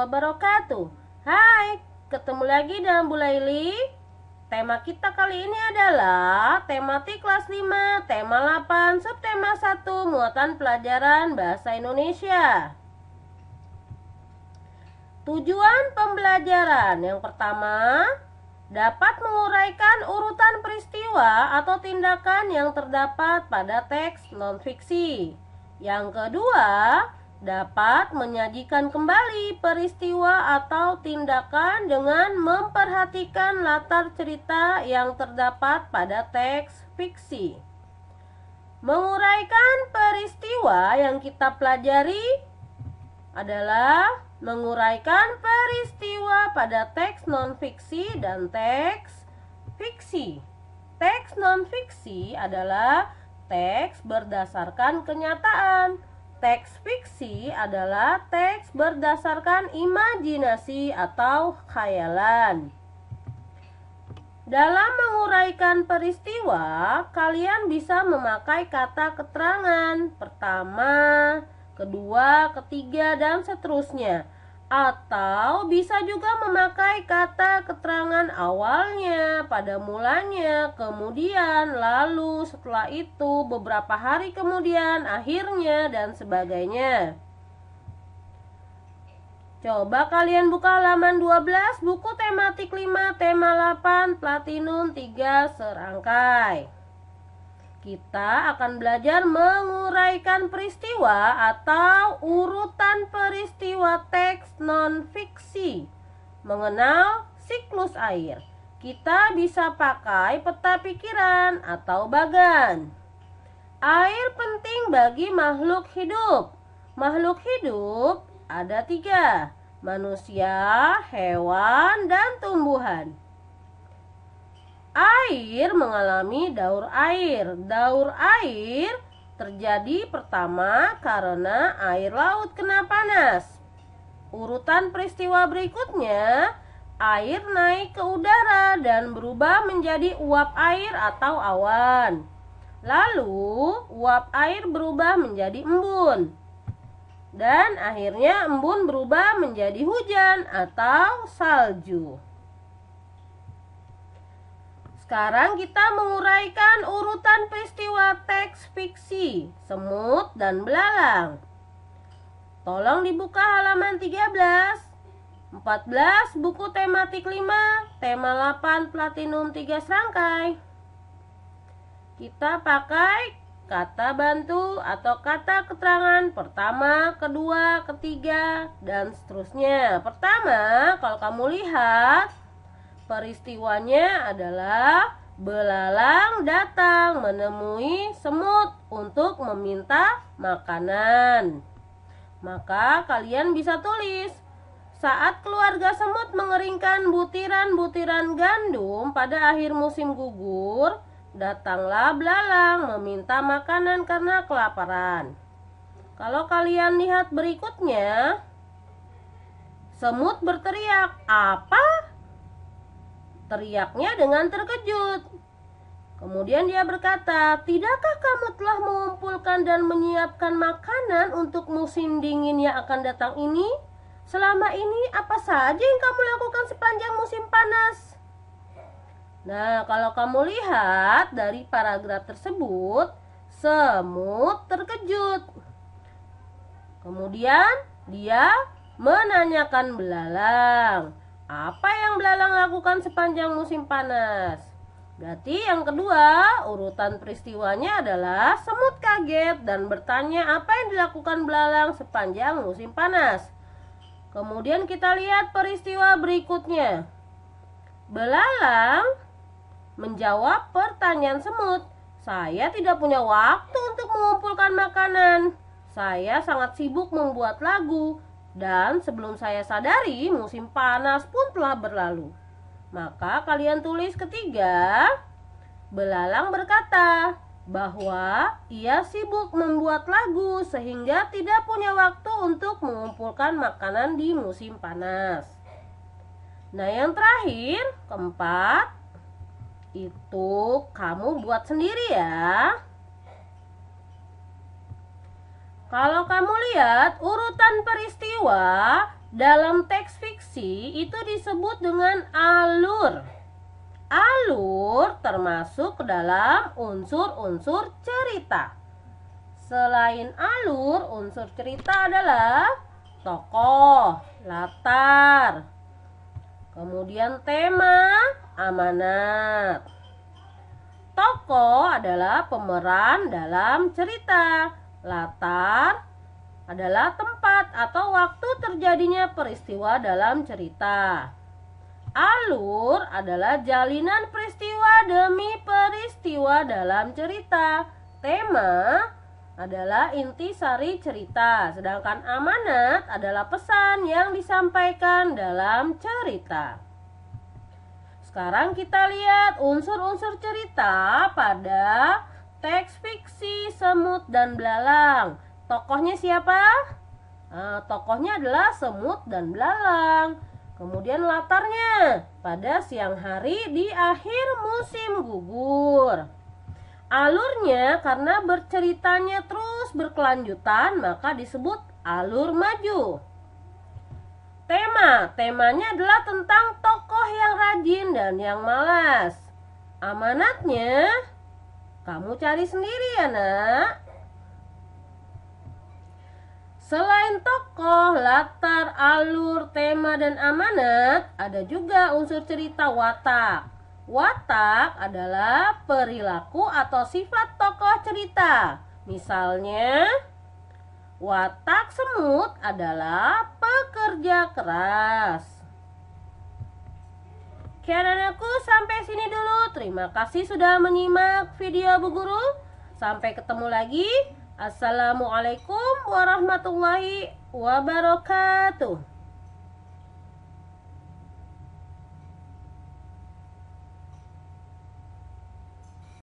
wabarakatuh. Hai, ketemu lagi dengan Bu Laili. Tema kita kali ini adalah tematik kelas 5, tema 8, subtema 1, muatan pelajaran bahasa Indonesia. Tujuan pembelajaran yang pertama, dapat menguraikan urutan peristiwa atau tindakan yang terdapat pada teks non-fiksi. Yang kedua, dapat menyajikan kembali peristiwa atau tindakan dengan memperhatikan latar cerita yang terdapat pada teks fiksi. Menguraikan peristiwa yang kita pelajari adalah menguraikan peristiwa pada teks non-fiksi dan teks fiksi. Teks non-fiksi adalah teks berdasarkan kenyataan. Teks fiksi adalah teks berdasarkan imajinasi atau khayalan. Dalam menguraikan peristiwa, kalian bisa memakai kata keterangan pertama, kedua, ketiga, dan seterusnya. Atau bisa juga memakai kata keterangan awalnya, pada mulanya, kemudian, lalu, setelah itu, beberapa hari kemudian, akhirnya, dan sebagainya. Coba kalian buka halaman 12, buku tematik 5, tema 8, Platinum 3 serangkai. Kita akan belajar menguraikan peristiwa atau urutan peristiwa teks non-fiksi. Mengenal siklus air. Kita bisa pakai peta pikiran atau bagan. Air penting bagi makhluk hidup. Makhluk hidup ada 3. Manusia, hewan, dan tumbuhan. Air mengalami daur air. Daur air terjadi pertama karena air laut kena panas. Urutan peristiwa berikutnya, air naik ke udara dan berubah menjadi uap air atau awan. Lalu, uap air berubah menjadi embun. Dan akhirnya embun berubah menjadi hujan atau salju. Sekarang kita menguraikan urutan peristiwa teks fiksi, semut dan belalang. Tolong dibuka halaman 13, 14, buku tematik 5, tema 8, Platinum 3 serangkai. Kita pakai kata bantu atau kata keterangan pertama, kedua, ketiga, dan seterusnya. Pertama, kalau kamu lihat, peristiwanya adalah belalang datang menemui semut untuk meminta makanan. Maka kalian bisa tulis, saat keluarga semut mengeringkan butiran-butiran gandum pada akhir musim gugur, datanglah belalang meminta makanan karena kelaparan. Kalau kalian lihat berikutnya, semut berteriak, "Apa?" Teriaknya dengan terkejut. Kemudian dia berkata, "Tidakkah kamu telah mengumpulkan dan menyiapkan makanan untuk musim dingin yang akan datang ini? Selama ini apa saja yang kamu lakukan sepanjang musim panas?" Nah, kalau kamu lihat dari paragraf tersebut, semut terkejut. Kemudian dia menanyakan belalang, apa yang belalang lakukan sepanjang musim panas? Berarti yang kedua, urutan peristiwanya adalah semut kaget dan bertanya apa yang dilakukan belalang sepanjang musim panas. Kemudian kita lihat peristiwa berikutnya. Belalang menjawab pertanyaan semut, "Saya tidak punya waktu untuk mengumpulkan makanan. Saya sangat sibuk membuat lagu. Dan sebelum saya sadari, musim panas pun telah berlalu." Maka kalian tulis ketiga, belalang berkata bahwa ia sibuk membuat lagu sehingga tidak punya waktu untuk mengumpulkan makanan di musim panas. Nah, yang terakhir, keempat, itu kamu buat sendiri ya. Kalau kamu lihat urutan peristiwa Dalam teks fiksi itu disebut dengan alur. Alur termasuk ke dalam unsur-unsur cerita. Selain alur, unsur cerita adalah tokoh, latar, kemudian tema, amanat. Tokoh adalah pemeran dalam cerita. Latar adalah tempat atau waktu terjadinya peristiwa dalam cerita. Alur adalah jalinan peristiwa demi peristiwa dalam cerita. Tema adalah intisari cerita, sedangkan amanat adalah pesan yang disampaikan dalam cerita. Sekarang kita lihat unsur-unsur cerita pada teks fiksi Semut dan Belalang. Tokohnya siapa? Tokohnya adalah semut dan belalang. Kemudian latarnya pada siang hari di akhir musim gugur. Alurnya karena berceritanya terus berkelanjutan maka disebut alur maju. Temanya adalah tentang tokoh yang rajin dan yang malas. Amanatnya kamu cari sendiri ya nak. Selain tokoh, latar, alur, tema, dan amanat, ada juga unsur cerita watak. Watak adalah perilaku atau sifat tokoh cerita. Misalnya, watak semut adalah pekerja keras. Oke anak-anakku, sampai sini dulu. Terima kasih sudah menyimak video Bu Guru. Sampai ketemu lagi. Assalamualaikum warahmatullahi wabarakatuh.